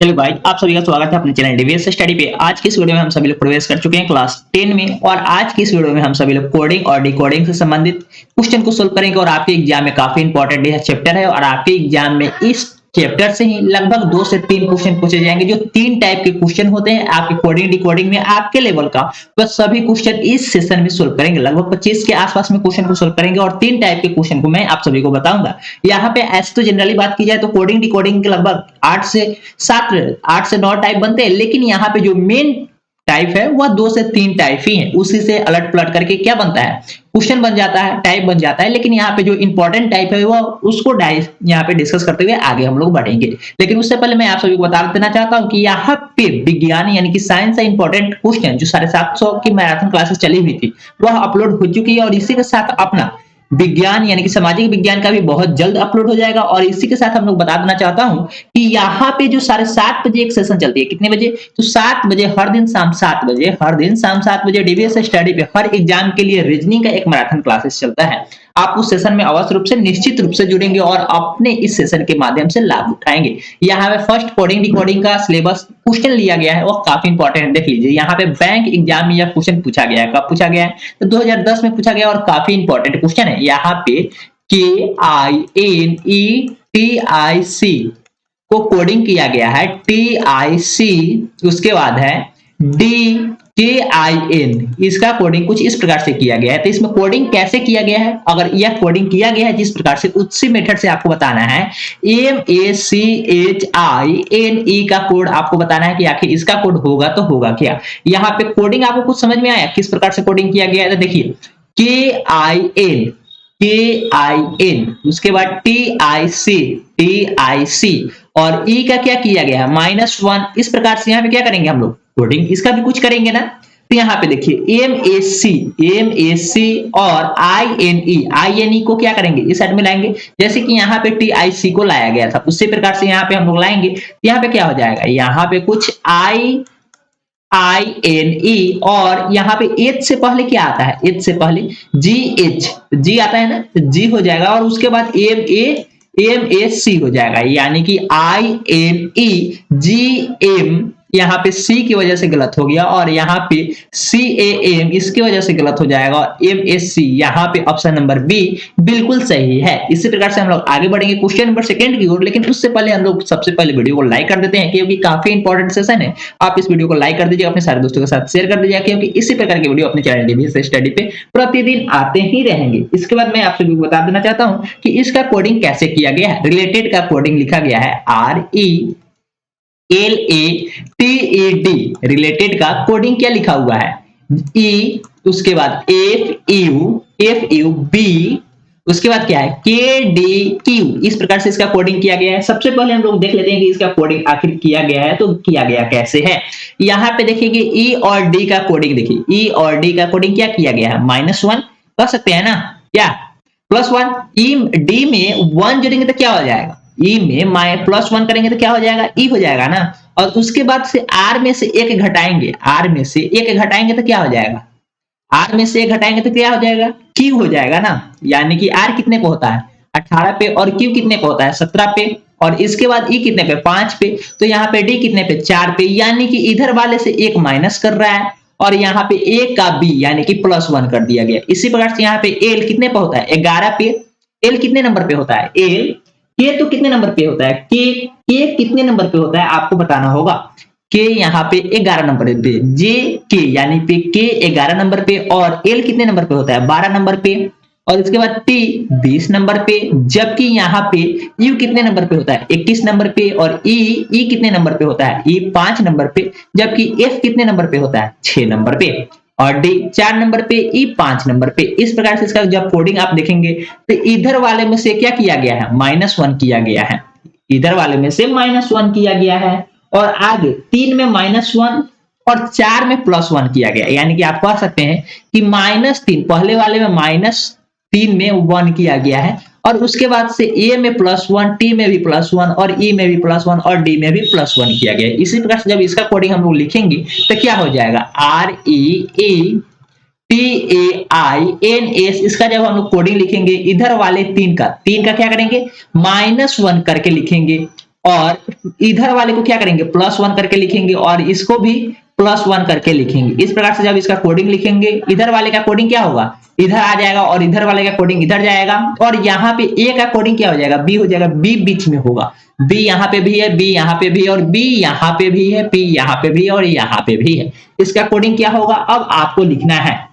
चलिए भाई, आप सभी का स्वागत है अपने चैनल डीवीएस स्टडी पे। आज की इस वीडियो में हम सभी लोग प्रवेश कर चुके हैं क्लास 10 में और आज की इस वीडियो में हम सभी लोग कोडिंग और डिकोडिंग से संबंधित क्वेश्चन को सोल्व करेंगे और आपके एग्जाम में काफी इंपॉर्टेंट यह चैप्टर है और आपके एग्जाम में इस चैप्टर से ही लगभग 2 से 3 क्वेश्चन पूछे जाएंगे जो 3 टाइप के क्वेश्चन होते हैं आपके कोडिंग डिकोडिंग में आपके लेवल का। बस सभी क्वेश्चन इस सेशन में सोल्व करेंगे, लगभग 25 के आसपास में क्वेश्चन को सोल्व करेंगे और 3 टाइप के क्वेश्चन को मैं आप सभी को बताऊंगा। यहाँ पे ऐसे तो जनरली बात की जाए तो कोडिंग डिकोडिंग के लगभग 8 से 9 टाइप बनते हैं, लेकिन यहाँ पे जो मेन टाइप है वह 2 से 3 टाइप ही है। उसी से अलट पलट करके क्या बनता है, क्वेश्चन बन जाता है, टाइप बन जाता है। लेकिन यहाँ पे जो इंपॉर्टेंट टाइप है वह उसको यहाँ पे डिस्कस करते हुए आगे हम लोग बढ़ेंगे। लेकिन उससे पहले मैं आप सभी को बता देना चाहता हूँ कि यहाँ पे विज्ञान यानी कि साइंस से इंपॉर्टेंट क्वेश्चन जो 750 की मैराथन क्लासेस चली हुई थी वह अपलोड हो चुकी है और इसी के साथ अपना विज्ञान यानी कि सामाजिक विज्ञान का भी बहुत जल्द अपलोड हो जाएगा। और इसी के साथ हम लोग बता देना चाहता हूं कि यहाँ पे जो 7:30 बजे एक सेशन चलती है, कितने बजे, तो 7 बजे हर दिन शाम 7 बजे, हर दिन शाम 7 बजे डीवीएस स्टडी पे हर एग्जाम के लिए रीजनिंग का एक मैराथन क्लासेस चलता है। आप उस सेशन में अवश्य रूप से निश्चित रूप से जुड़ेंगे और अपने इस सेशन के माध्यम से लाभ उठाएंगे। यहाँ पे फर्स्ट कोडिंग डिकोडिंग का सिलेबस क्वेश्चन लिया गया है, वो काफी इंपॉर्टेंट है। देख लीजिए, यहाँ पे बैंक एग्जाम में यह क्वेश्चन पूछा गया है। कब पूछा गया है, तो 2010 में पूछा गया और काफी इंपॉर्टेंट क्वेश्चन है। यहाँ पे KINETIC को कोडिंग किया गया है, TIC उसके बाद है DKIN, इसका कोडिंग कुछ इस प्रकार से किया गया है। तो इसमें कोडिंग कैसे किया गया है, अगर यह कोडिंग किया गया है जिस प्रकार से, उसी मेथड से आपको बताना है। MACHINE का कोड आपको बताना है कि आखिर इसका कोड होगा तो होगा क्या। यहाँ पे कोडिंग आपको कुछ समझ में आया किस प्रकार से कोडिंग किया गया है, तो देखिए KIN, उसके बाद TIC और ई का क्या किया गया है, -1। इस प्रकार से यहाँ पे क्या करेंगे हम लोग, कोडिंग इसका भी कुछ करेंगे ना। तो यहाँ पे देखिए MAC और INE को क्या करेंगे, इस साइड में लाएंगे। जैसे कि यहाँ पे TIC को लाया गया था, उसी प्रकार से यहाँ पे हम लोग लाएंगे। यहाँ पे क्या हो जाएगा, यहाँ पे कुछ INE और यहाँ पे एच से पहले क्या आता है, एच से पहले जी आता है ना, तो जी हो जाएगा और उसके बाद MAC हो जाएगा, यानी कि INEGM। यहाँ पे सी की वजह से गलत हो गया और यहाँ पे CAM इसकी वजह से गलत हो जाएगा और MSC यहाँ पे ऑप्शन नंबर बी बिल्कुल सही है। इसी प्रकार से हम लोग आगे बढ़ेंगे क्वेश्चन नंबर 2 की ओर, लेकिन उससे पहले हम लोग सबसे पहले वीडियो को लाइक कर देते हैं क्योंकि काफी इंपॉर्टेंट सेशन है। आप इस वीडियो को लाइक कर दीजिए, अपने सारे दोस्तों के साथ शेयर कर दीजिए क्योंकि इसी प्रकार के वीडियो अपने चैनल डीवीएस स्टडी पे प्रतिदिन आते ही रहेंगे। इसके बाद मैं आप सभी को बता देना चाहता हूँ कि इसका कोडिंग कैसे किया गया है। रिलेटेड का कोडिंग लिखा गया है RELATED, रिलेटेड का कोडिंग क्या लिखा हुआ है, E, उसके बाद FUB, उसके बाद क्या है KDQ। इस प्रकार से इसका कोडिंग किया गया है। सबसे पहले हम लोग देख लेते हैं कि इसका कोडिंग आखिर किया गया है तो किया गया कैसे है। यहाँ पे देखिए E और D का कोडिंग, देखिए E और D का कोडिंग क्या किया गया है, -1 कर सकते हैं ना, क्या +1। D में 1 जोड़ेंगे तो क्या हो जाएगा, ई में +1 करेंगे तो क्या हो जाएगा, ई हो जाएगा ना। और उसके बाद से आर में से एक घटाएंगे, तो क्या हो जाएगा, आर में से एक घटाएंगे तो क्या हो जाएगा, क्यू हो जाएगा ना। यानी कि आर कितने पे होता है, 18 पे, और क्यू कितने पे होता है, 17 पे, और इसके बाद ई कितने पे, 5 पे। तो यहाँ पे डी कितने पे, 4 पे। यानी कि इधर वाले से एक माइनस कर रहा है और यहाँ पे ए का बी यानी कि +1 कर दिया गया। इसी प्रकार से यहाँ पे एल कितने पे होता है, 11 पे। एल कितने नंबर पे होता है, एल के तो कितने नंबर पे होता है, के कितने नंबर पे होता है आपको बताना होगा। के यहाँ पे 11 नंबर पे, जे के यानी पे के 11 नंबर पे, और एल कितने नंबर पे होता है, 12 नंबर पे, और इसके बाद टी 20 नंबर पे। जबकि यहाँ पे यू कितने नंबर पे होता है, 21 नंबर पे, और ई कितने नंबर पे होता है, ई 5 नंबर पे। जबकि एफ कितने नंबर पे होता है, 6 नंबर पे, और डी 4 नंबर पे, ई 5 नंबर पे। इस प्रकार से इसका जब कोडिंग आप देखेंगे तो इधर वाले में से क्या किया गया है, -1 किया गया है, इधर वाले में से -1 किया गया है, और आगे 3 में -1 और 4 में +1 किया गया। यानी कि आप कह सकते हैं कि -3 पहले वाले में -3 में 1 किया गया है, और उसके बाद से ए में +1, टी में भी +1, और ई में भी +1, और डी में भी +1 किया गया। इसी प्रकार से जब इसका कोडिंग हम लोग लिखेंगे तो क्या हो जाएगा, REETAINS। इसका जब हम लोग कोडिंग लिखेंगे इधर वाले 3 का क्या करेंगे, -1 करके लिखेंगे, और इधर वाले को क्या करेंगे +1 करके लिखेंगे और इसको भी +1 करके लिखेंगे। इस प्रकार से जब इसका कोडिंग लिखेंगे इधर वाले का कोडिंग क्या होगा इधर आ जाएगा और इधर वाले का कोडिंग इधर जाएगा और यहाँ पे ए का कोडिंग क्या हो जाएगा बी हो जाएगा, बी बीच में होगा, बी यहाँ पे भी है, बी यहाँ पे भी और बी यहाँ पे भी है, पी यहाँ पे भी है और यहाँ पे भी है। इसका कोडिंग क्या होगा अब आपको लिखना है।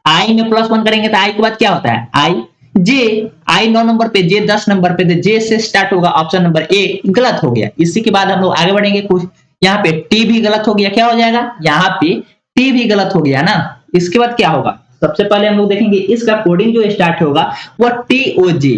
आई में +1 करेंगे तो आई के बाद क्या होता है आई जे, आई 9 नंबर पे, जे 10 नंबर पे, तो जे से स्टार्ट होगा, ऑप्शन नंबर ए गलत हो गया। इसी के बाद हम लोग आगे बढ़ेंगे। कुछ यहाँ पे टी भी गलत हो गया, क्या हो जाएगा यहाँ पे टी भी गलत हो गया ना। इसके बाद क्या होगा सबसे पहले हम लोग देखेंगे इसका कोडिंग जो स्टार्ट होगा वो टी ओ जे,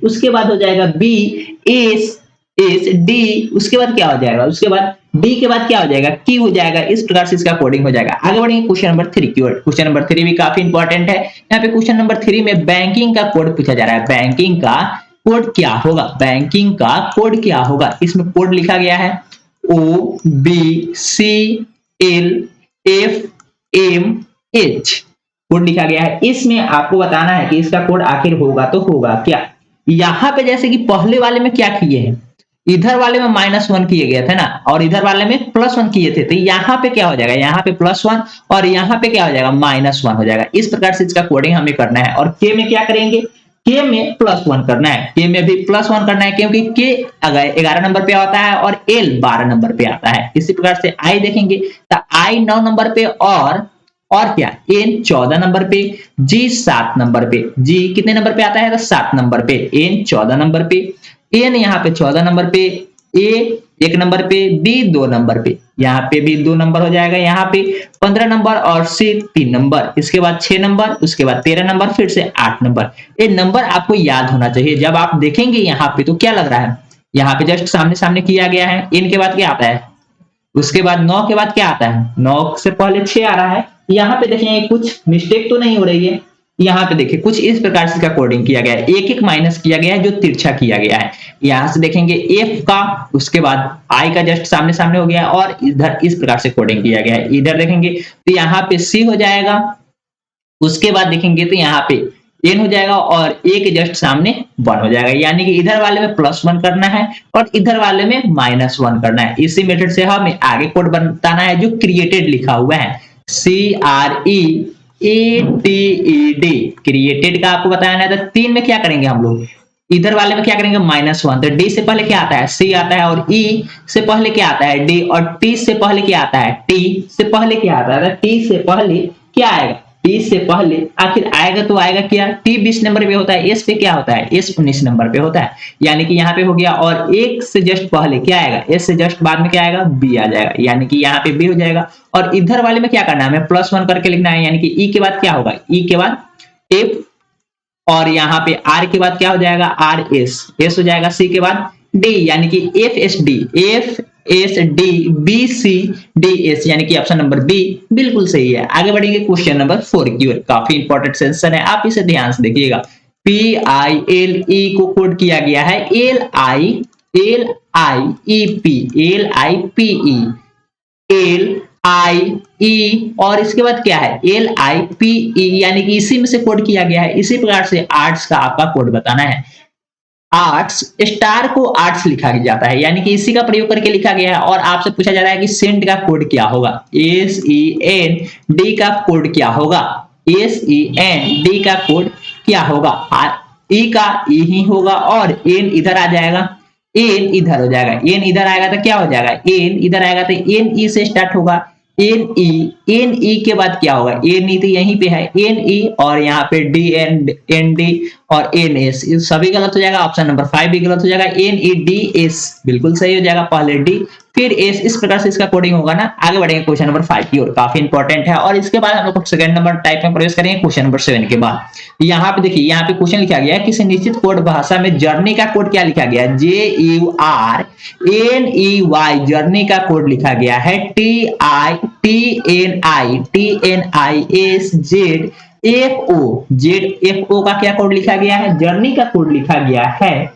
उसके बाद हो जाएगा बी एस डी, उसके बाद क्या हो जाएगा उसके बाद डी के बाद क्या हो जाएगा की हो जाएगा। इस प्रकार से इसका कोडिंग हो जाएगा। आगे बढ़ेंगे क्वेश्चन नंबर 3 की ओर। क्वेश्चन नंबर 3 भी काफी इंपॉर्टेंट है। यहाँ पे क्वेश्चन नंबर 3 में बैंकिंग का कोड पूछा जा रहा है। बैंकिंग का कोड क्या होगा, बैंकिंग का कोड क्या होगा। इसमें कोड लिखा गया है OBCLFMH कोड लिखा गया है। इसमें आपको बताना है कि इसका कोड आखिर होगा तो होगा क्या। यहाँ पे जैसे कि पहले वाले में क्या किए हैं, इधर वाले में -1 किए गए थे ना और इधर वाले में +1 किए थे, तो यहाँ पे क्या हो जाएगा यहाँ पे +1 और यहाँ पे क्या हो जाएगा -1 हो जाएगा। इस प्रकार से इसका कोडिंग हमें करना है। और के में क्या करेंगे, के में +1 करना है, के में भी +1 करना है क्योंकि के अगर 11 नंबर पे आता है और एल 12 नंबर पे आता है। इसी प्रकार से आई देखेंगे तो आई 9 नंबर पे और क्या एन 14 नंबर पे, जी 7 नंबर पे, जी कितने नंबर पे आता है तो 7 नंबर पे, एन 14 नंबर पे, एन यहाँ पे 14 नंबर पे, ए 1 नंबर पे, बी 2 नंबर पे, यहाँ पे भी 2 नंबर हो जाएगा, यहाँ पे 15 नंबर और सी 3 नंबर, इसके बाद 6 नंबर, उसके बाद 13 नंबर, फिर से 8 नंबर। ये नंबर आपको याद होना चाहिए। जब आप देखेंगे यहाँ पे तो क्या लग रहा है, यहाँ पे जस्ट सामने सामने किया गया है। इन के बाद क्या आता है, उसके बाद 9 के बाद क्या आता है, 9 से पहले 6 आ रहा है। यहाँ पे देखेंगे कुछ मिस्टेक तो नहीं हो रही है। यहाँ पे देखिए कुछ इस प्रकार से इसका कोडिंग किया गया है, एक माइनस किया गया है जो तिरछा किया गया है। यहाँ से देखेंगे एफ का, उसके बाद आई का जस्ट सामने सामने हो गया और इधर इस प्रकार से कोडिंग किया गया है। इधर देखेंगे तो यहाँ पे सी हो जाएगा, उसके बाद देखेंगे तो यहाँ पे एन हो जाएगा और ए के जस्ट सामने 1 हो जाएगा। यानी कि इधर वाले में +1 करना है और इधर वाले में -1 करना है। इसी मेथड से हमें आगे कोड बताना है जो क्रिएटेड लिखा हुआ है, CREATED, क्रिएटेड का आपको बताना है। तो 3 में क्या करेंगे हम लोग, इधर वाले में क्या करेंगे -1, तो डी से पहले क्या आता है सी आता है और ई से पहले क्या आता है डी और टी से पहले क्या आता है टी से पहले क्या आता है, टी से पहले क्या आएगा, टी से पहले आखिर आएगा तो आएगा क्या, टी 20 नंबर पे होता है, एस पे क्या होता है, एस 19 नंबर पे होता है। यानी कि यहाँ पे हो गया और एक से जस्ट पहले क्या आएगा, एस से जस्ट बाद में क्या आएगा बी आ जाएगा, यानी कि यहाँ पे बी हो जाएगा। और इधर वाले में क्या करना है, हमें +1 करके लिखना है। यानी कि ई के बाद क्या होगा, ई के बाद एफ और यहाँ पे आर के बाद क्या हो जाएगा आर एस, एस हो जाएगा, सी के बाद डी यानी कि F S D B C D S, यानी कि ऑप्शन नंबर बी बिल्कुल सही है। आगे बढ़ेंगे क्वेश्चन नंबर 4 की ओर। काफी इंपॉर्टेंट सेशन है, आप इसे ध्यान से देखिएगा। PILE को कोड किया गया है LIE और इसके बाद क्या है LIPE, यानी कि इसी में से कोड किया गया है। इसी प्रकार से आर्ट्स का आपका कोड बताना है। आर्ट्स स्टार को आर्ट्स लिखा जाता है, यानी कि इसी का प्रयोग करके लिखा गया है। और आपसे पूछा जा रहा है कि सेंट का कोड क्या होगा, SEND का कोड क्या होगा, SEND का कोड क्या होगा, ई का ई ही होगा और एन इधर आ जाएगा, एन इधर हो जाएगा, एन इधर आएगा तो क्या हो जाएगा, एन इधर आएगा तो एन ई से स्टार्ट होगा, एन ई के बाद क्या होगा, एन ई तो यहीं पे है, एन ई और यहाँ पे डी एन डी और एन एस सभी गलत हो जाएगा। ऑप्शन नंबर 5 भी गलत हो जाएगा, एन ई डी एस बिल्कुल सही हो जाएगा, पहले डी फिर एस, इस प्रकार से इसका कोडिंग होगा ना। आगे बढ़ेंगे क्वेश्चन नंबर 5 की ओर, काफी इंपॉर्टेंट है। और इसके बाद हम लोग सेकंड नंबर टाइप में प्रवेश करेंगे क्वेश्चन नंबर 7 के बाद। यहाँ पे देखिए, यहाँ पे क्वेश्चन लिखा गया है किसी निश्चित कोड भाषा में जर्नी का कोड क्या लिखा गया है, JURNEY जर्नी का कोड लिखा गया है TNISZFO का क्या कोड लिखा गया है, जर्नी का कोड लिखा गया है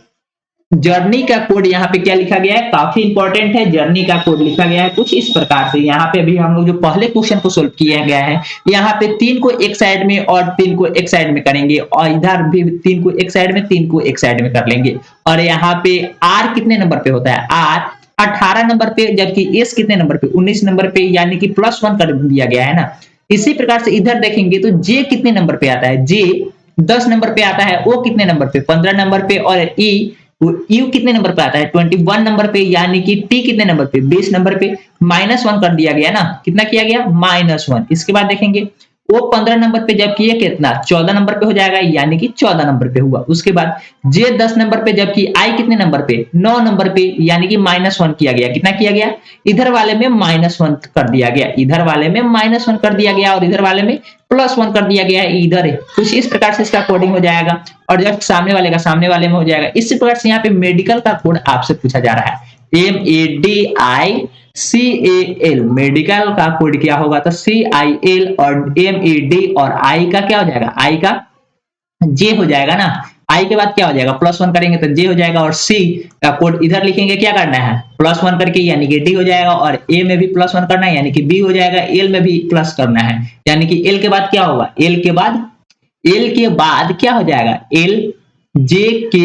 जर्नी का कोड यहाँ पे क्या लिखा गया है, काफी इंपॉर्टेंट है। जर्नी का कोड लिखा गया है कुछ इस प्रकार से। यहाँ पे भी हम लोग जो पहले क्वेश्चन को सोल्व किया गया है, यहाँ पे 3 को एक साइड में और 3 को एक साइड में करेंगे, और इधर भी 3 को एक साइड में 3 को एक साइड में कर लेंगे। और यहाँ पे आर कितने नंबर पे होता है, आर 18 नंबर पे, जबकि एस कितने नंबर पे, 19 नंबर पे, यानी कि +1 कर दिया गया है ना। इसी प्रकार से इधर देखेंगे तो जे कितने नंबर पे आता है, जे 10 नंबर पे आता है, ओ कितने नंबर पे, 15 नंबर पे, और ई यू कितने नंबर पे आता है, 21 नंबर पे, यानी कि टी कितने नंबर पे, 20 नंबर पे। -1 कर दिया गया ना, कितना किया गया, -1। इसके बाद देखेंगे वो 15 नंबर पे, जबकि ये कितना 14 नंबर पे हो जाएगा, यानी कि 14 नंबर पे हुआ। उसके बाद जे 10 नंबर पे, जबकि आई कितने नंबर पे, 9 नंबर पे, यानी कि -1 किया गया। कितना किया गया, इधर वाले में -1 कर दिया गया, इधर वाले में -1 कर दिया गया, और इधर वाले में +1 कर दिया गया है इधर। कुछ इस प्रकार से इसका कोडिंग हो जाएगा, और जब सामने वाले का सामने वाले में हो जाएगा। इसी प्रकार से यहाँ पे मेडिकल का कोड आपसे पूछा जा रहा है, MEDICAL, मेडिकल का कोड क्या होगा, तो CIL, और MED और आई का क्या हो जाएगा, आई का जे हो जाएगा ना। आई के बाद क्या हो जाएगा, +1 करेंगे तो जे हो जाएगा, और सी का कोड इधर लिखेंगे, क्या करना है, +1 करके, यानी कि डी हो जाएगा, और ए में भी +1 करना है, यानी कि बी हो जाएगा, एल में भी प्लस करना है, यानी कि एल के बाद क्या होगा, एल के बाद क्या हो जाएगा, एल जे के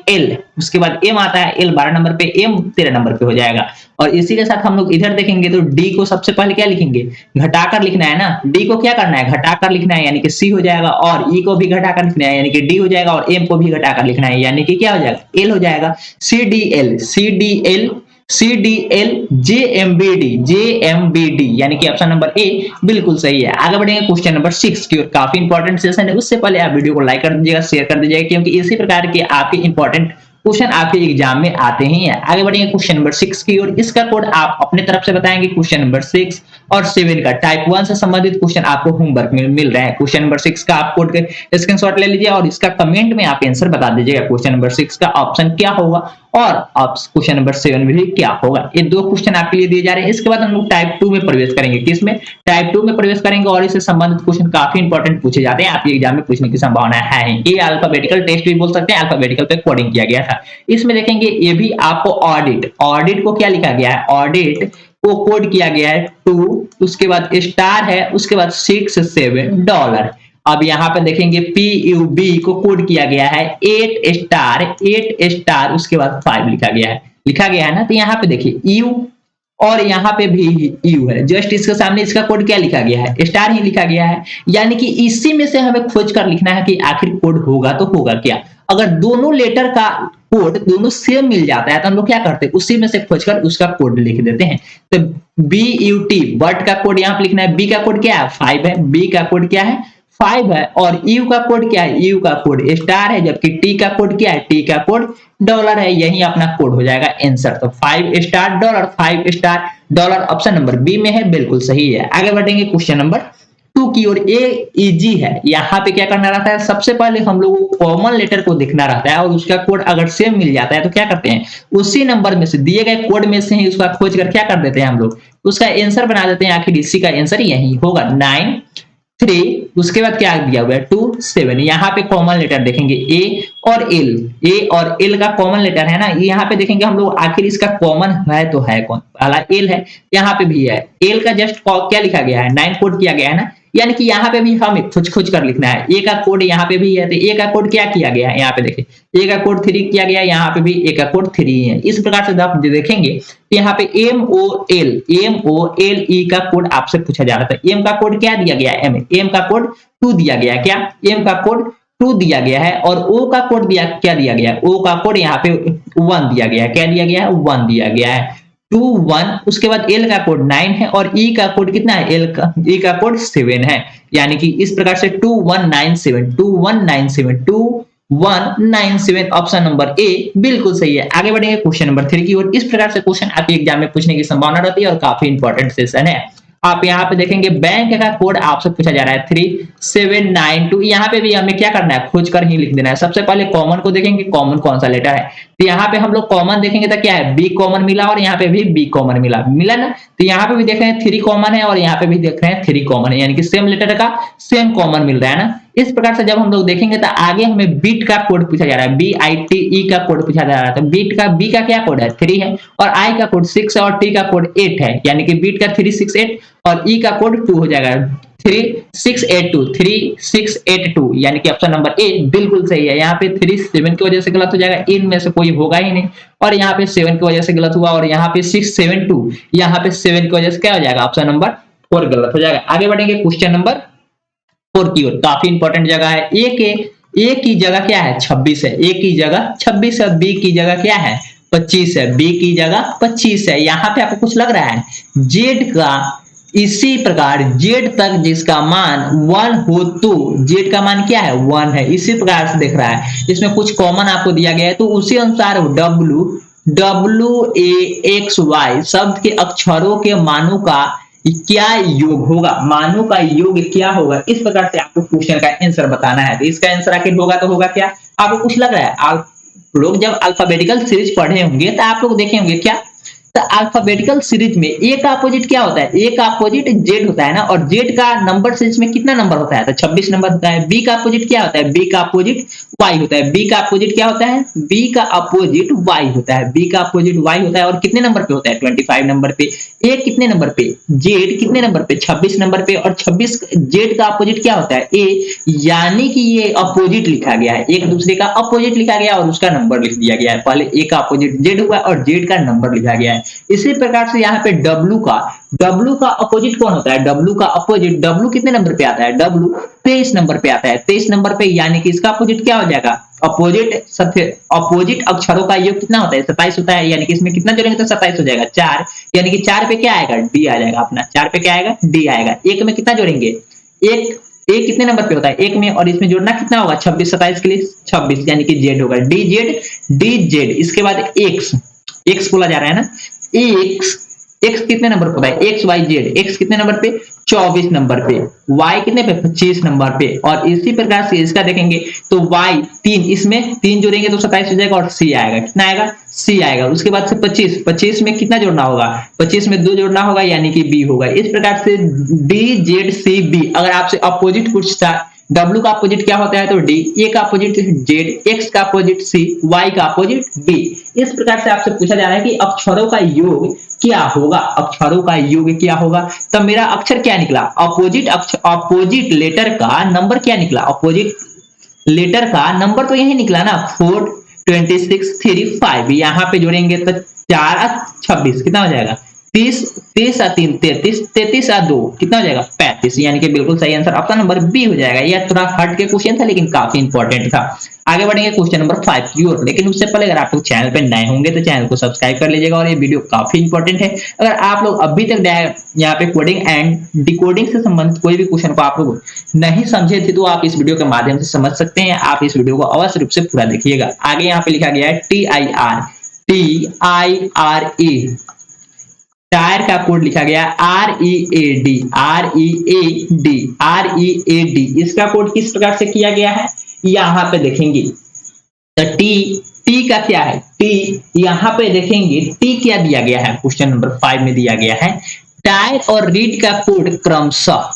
एल, उसके बाद एम आता है, एल 12 नंबर पे, एम 13 नंबर पे हो जाएगा। और इसी के साथ हम लोग इधर देखेंगे तो डी को सबसे पहले क्या लिखेंगे, घटाकर लिखना है ना। डी को क्या करना है, घटाकर लिखना है, यानी कि सी हो जाएगा, और ई को भी घटाकर लिखना है, यानी कि डी हो जाएगा, और एम को भी घटाकर लिखना है, यानी कि क्या हो जाएगा, एल हो जाएगा। CDL JMBD, यानी कि ऑप्शन नंबर ए बिल्कुल सही है। आगे बढ़ेंगे क्वेश्चन नंबर 6 की ओर। काफी इंपॉर्टेंट सेशन है, उससे पहले आप वीडियो को लाइक कर दीजिएगा, शेयर कर दीजिएगा, क्योंकि इसी प्रकार के आपके इंपॉर्टेंट क्वेश्चन आपके एग्जाम में आते ही हैं। आगे बढ़ेंगे क्वेश्चन नंबर 6 की ओर। इसका कोड आप अपने तरफ से बताएंगे। क्वेश्चन नंबर 6 और 7 का टाइप 1 से संबंधित क्वेश्चन आपको होमवर्क में मिल रहा है। क्वेश्चन नंबर 6 का आप कोड के स्क्रीनशॉट ले लीजिए, और इसका कमेंट में आप आंसर बता दीजिएगा, क्वेश्चन नंबर 6 का ऑप्शन क्या होगा, और आप क्वेश्चन नंबर 7 में भी क्या होगा। ये 2 क्वेश्चन आपके लिए दिए जा रहे हैं। इसके बाद हम लोग टाइप 2 में प्रवेश करेंगे। किसमें, टाइप 2 में प्रवेश करेंगे, और इससे संबंधित क्वेश्चन काफी इंपॉर्टेंट पूछे जाते हैं, आपके एग्जाम में पूछने की संभावना है। ये अल्फाबेटिकल टेस्ट भी बोल सकते हैं, अल्फाबेटिकल पे कोडिंग किया गया था। इसमें देखेंगे ये भी आपको ऑडिट को क्या लिखा गया है, ऑडिट को कोड किया गया है 2, उसके बाद स्टार है, उसके बाद $6-7। अब यहाँ पे देखेंगे PUB को कोड किया गया है 8 स्टार, उसके बाद 5 लिखा गया है ना। तो यहाँ पे देखिए U, और यहाँ पे भी U है, जस्ट इसके सामने इसका कोड क्या लिखा गया है, स्टार ही लिखा गया है। यानी कि इसी में से हमें खोज कर लिखना है कि आखिर कोड होगा तो होगा क्या। अगर दोनों लेटर का कोड दोनों सेम मिल जाता है तो हम लोग क्या करते हैं, उसी में से खोजकर उसका कोड लिख देते हैं। तो BUT बट का कोड यहाँ पे लिखना है। बी का कोड क्या है, 5 है, बी का कोड क्या है, 5 है, और यू का कोड क्या है, यू का कोड स्टार है, जबकि टी का कोड क्या है, टी का कोड डॉलर है। यही अपना कोड हो जाएगा आंसर। तो 5 star dollar, 5 star dollar option number B में है, बिल्कुल सही है। आगे बढ़ेंगे क्वेश्चन नंबर 2 की ओर। ये इजी है। यहाँ पे क्या करना रहता है, सबसे पहले हम लोग को कॉमन लेटर को देखना रहता है, और उसका कोड अगर सेम मिल जाता है तो क्या करते हैं, उसी नंबर में से दिए गए कोड में से ही उसका खोज कर क्या कर देते हैं हम लोग, उसका आंसर बना देते हैं। आखिर इसी का आंसर यही होगा 9 3, उसके बाद क्या दिया हुआ है 2 7। यहाँ पे कॉमन लेटर देखेंगे ए और एल का कॉमन लेटर है ना। यहाँ पे देखेंगे हम लोग आखिर इसका कॉमन है तो है कौन, पहला एल है, यहाँ पे भी है एल का जस्ट क्या लिखा गया है 9 कोड किया गया है ना। यानी कि यहाँ पे भी हमें खोज कर लिखना है। ए का कोड यहाँ पे भी है, तो ए का कोड क्या किया गया है, यहाँ पे देखिए ए का कोड 3 किया गया है, यहाँ पे भी ए का कोड 3 है। इस प्रकार से आप देखेंगे यहाँ पे MOLE का कोड आपसे पूछा जा रहा था। एम का कोड क्या दिया गया है, एम का कोड 2 दिया गया है, क्या एम का कोड 2 दिया गया है, और ओ का कोड क्या दिया गया है, ओ का कोड यहाँ पे 1 दिया गया है, क्या दिया गया है 1 दिया गया है 2 1। उसके बाद एल का कोड 9 है, और ई का कोड कितना है, ई का कोड 7 है। यानी कि इस प्रकार से 2197 ऑप्शन नंबर ए बिल्कुल सही है। आगे बढ़ेंगे क्वेश्चन नंबर 3 की ओर। इस प्रकार से क्वेश्चन आपके एग्जाम में पूछने की संभावना रहती है, और काफी इंपॉर्टेंट सेशन है। आप यहाँ पे देखेंगे बैंक का कोड आपसे पूछा जा रहा है 792। यहाँ पे भी हमें क्या करना है, खोज कर ही लिख देना है। सबसे पहले कॉमन को देखेंगे, कॉमन कौन सा लेटर है, तो यहाँ पे हम लोग कॉमन देखेंगे तो क्या है, बी कॉमन मिला और यहाँ पे भी बी कॉमन मिला ना। तो यहाँ पे भी देख रहे हैं 3 कॉमन है और यहाँ पे भी देख रहे हैं 3 कॉमन है, यानी कि सेम लेटर का सेम कॉमन मिल रहा है ना। इस प्रकार से जब हम लोग देखेंगे तो आगे हमें बीट का कोड पूछा जा रहा है, BITE का कोड पूछा जा रहा है। तो बीट का बी का क्या कोड है, 3 है, और आई का कोड 6 है और टी का कोड 8 है, यानी कि बीट का 368 और ई का कोड 2 हो जाएगा, 3682 यानी कि ऑप्शन नंबर ए बिल्कुल सही है। यहाँ पे 3 7 की वजह से गलत हो जाएगा, इनमें से कोई होगा ही नहीं, और यहाँ पे 7 की वजह से गलत हुआ, और यहाँ पे 672 यहाँ पे 7 की वजह से क्या हो जाएगा, ऑप्शन नंबर 4 गलत हो जाएगा। आगे बढ़ेंगे क्वेश्चन नंबर 4 की ओर। काफी इंपॉर्टेंट जगह है, ए की जगह क्या है, 26 है, ए की जगह 26 है, बी की जगह क्या है, 25 है, बी की जगह 25 है। यहाँ पे आपको कुछ लग रहा है, जेड का इसी प्रकार जेड तक जिसका मान 1 हो तो जेड का मान क्या है, 1 है, इसी प्रकार से देख रहा है। इसमें कुछ कॉमन आपको दिया गया है, तो उसी अनुसार WAXY शब्द के अक्षरों के मानों का क्या योग होगा, मानों का योग क्या होगा, इस प्रकार से आपको क्वेश्चन का आंसर बताना है। तो इसका आंसर आखिर होगा तो होगा क्या, आपको कुछ लग रहा है। आप लोग जब अल्फाबेटिकल सीरीज पढ़े होंगे तो आप लोग देखे होंगे क्या, तो अल्फाबेटिकल सीरीज में ए का अपोजिट क्या होता है, ए का अपोजिट जेड होता है ना, और जेड का नंबर सीरीज में कितना नंबर होता है, तो 26 नंबर होता है। बी का अपोजिट क्या होता है, बी का अपोजिट वाई होता है, बी का अपोजिट क्या होता है, बी का अपोजिट वाई होता है, बी का अपोजिट वाई होता है, और कितने नंबर पे होता है, 25 नंबर पे। ए कितने नंबर पे, जेड कितने नंबर पे, 26 नंबर पे, और 26 जेड का अपोजिट क्या होता है, ए, यानी कि ये अपोजिट लिखा गया है, एक दूसरे का अपोजिट लिखा गया और उसका नंबर लिख दिया गया है। पहले ए का अपोजिट जेड हुआ और जेड का नंबर लिखा गया है। इसी प्रकार से यहाँ पे W का अपोजिट कौन होता है, W का अपोजिट, W कितने नंबर पे आता है, W 23 नंबर पे आता है, 23 नंबर पे, यानी कि इसका अपोजिट क्या हो जाएगा, अपोजिट अक्षरों का योग कितना होता है, 27 होता है, यानी कि इसमें कितना जोड़ेंगे तो 27 हो जाएगा, 4, यानी कि 4 पे क्या आएगा, D आ जाएगा अपना, 4 पे क्या आएगा, D आएगा। एक में कितना जोड़ेंगे, एक कितने नंबर पे होता है, एक में, और इसमें जोड़ना कितना होगा, 26 27 के लिए 26, यानी कि जेड होगा, DZ, इसके बाद एक्स बोला जा रहा है ना, एक्स कितने नंबर पे होता है, XYZ, एक्स कितने नंबर पे, 24 नंबर पे, y कितने पे, 25 नंबर पे, और इसी प्रकार से इसका देखेंगे तो y 3, इसमें 3 जोड़ेंगे तो 27 हो जाएगा, और C आएगा, कितना आएगा, C आएगा। उसके बाद से 25 में कितना जोड़ना होगा, 25 में 2 जोड़ना होगा, यानी कि B होगा। इस प्रकार से DZCB, अगर आपसे अपोजिट पूछता, W का अपोजिट क्या होता है तो D, A का अपोजिट Z, X का अपोजिट C, Y का अपोजिट B। इस प्रकार से आपसे पूछा जा रहा है कि अक्षरों का योग क्या होगा, अक्षरों का योग क्या होगा। तब मेरा अक्षर क्या निकला, अपोजिट लेटर का नंबर क्या निकला, अपोजिट लेटर का नंबर तो यही निकला ना, 4 26 3 5, यहाँ पे जोड़ेंगे तो 4 26 कितना हो जाएगा, 30 30 और 3 33 33 और 2 कितना हो जाएगा, 35, यानी कि बिल्कुल सही आंसर ऑप्शन नंबर बी हो जाएगा। यह थोड़ा हट के क्वेश्चन था लेकिन काफी इंपॉर्टेंट था। आगे बढ़ेंगे क्वेश्चन नंबर 5 की ओर, लेकिन उससे पहले अगर आप लोग चैनल पे नए होंगे तो चैनल को सब्सक्राइब कर लीजिएगा, और ये वीडियो काफी इंपॉर्टेंट है। अगर आप लोग अभी तक यहाँ पे कोडिंग एंड डिकोडिंग से संबंधित कोई भी क्वेश्चन को आप लोग नहीं समझे थे तो आप इस वीडियो के माध्यम से समझ सकते हैं। आप इस वीडियो को अवश्य रूप से पूरा देखिएगा। आगे यहाँ पे लिखा गया है TIRE, टायर का कोड लिखा गया READ, इसका कोड किस प्रकार से किया गया है, यहाँ पे देखेंगे तो टी का क्या है, टी यहाँ पे देखेंगे टी क्या दिया गया है, क्वेश्चन नंबर 5 में दिया गया है टायर और रीड का कोड क्रमशः